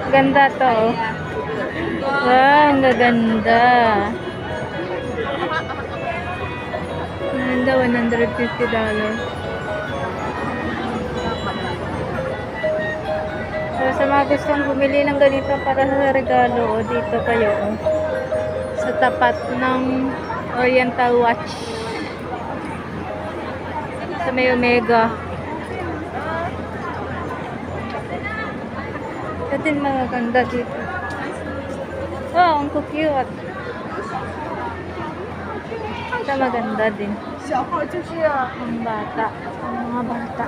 Ganda to. Oh. Wow, ang gaganda. Ganda, $150. So, sa mga gustong bumili ng ganito para sa regalo, dito kayo. Sa tapat ng Oriental Watch. Sa may Omega. Ito yung mga ganda dito. Wow, ang cute. Ito maganda din. Ang bata. Ang mga bata.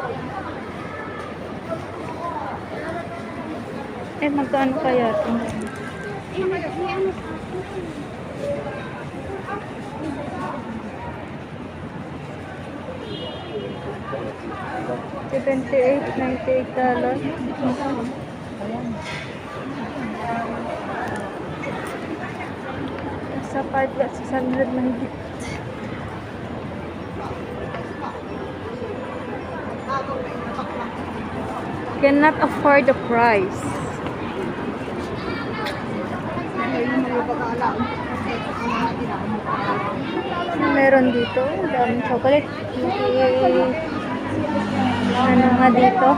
Magkano kaya ito? $98 sa part at 600 mahigit. Cannot afford the price. Meron dito, daming chocolate. Ano nga dito?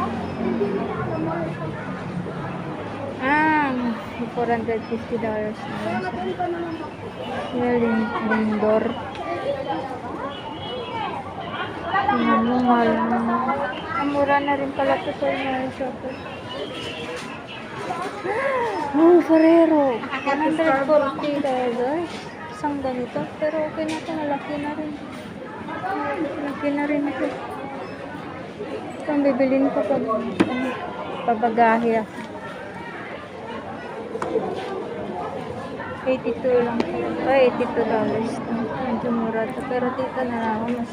$450 na Lindor. Mahal. Mura na rin pala ito sa mga chocolate. Oh, Ferrero. $140. Isang ganito. Pero okay na ito. Malaki na rin. Malaki na rin ito. Ito ang bibilin ko pag pabagahe. $82 lang. $82. Medyo mura ito. Pero dito na lang ako. Mas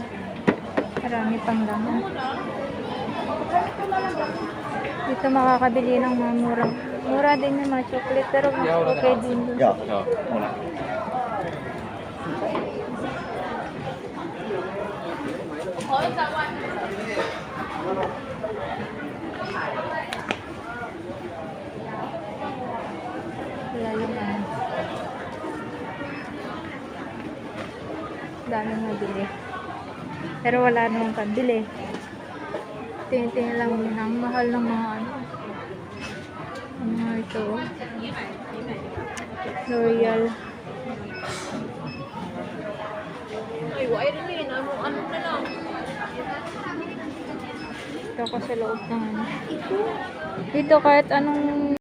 marami pang laman. Dito makakabili ng mga murang. Mura din yung mga chocolate. Pero mas okay din doon. Wala yung daming mabili. Pero wala namang pambili. Tingin lang yun ang mahal ng mga ano. Ito. L'Oreal. Ito ko sa loob ng ano. Dito kahit anong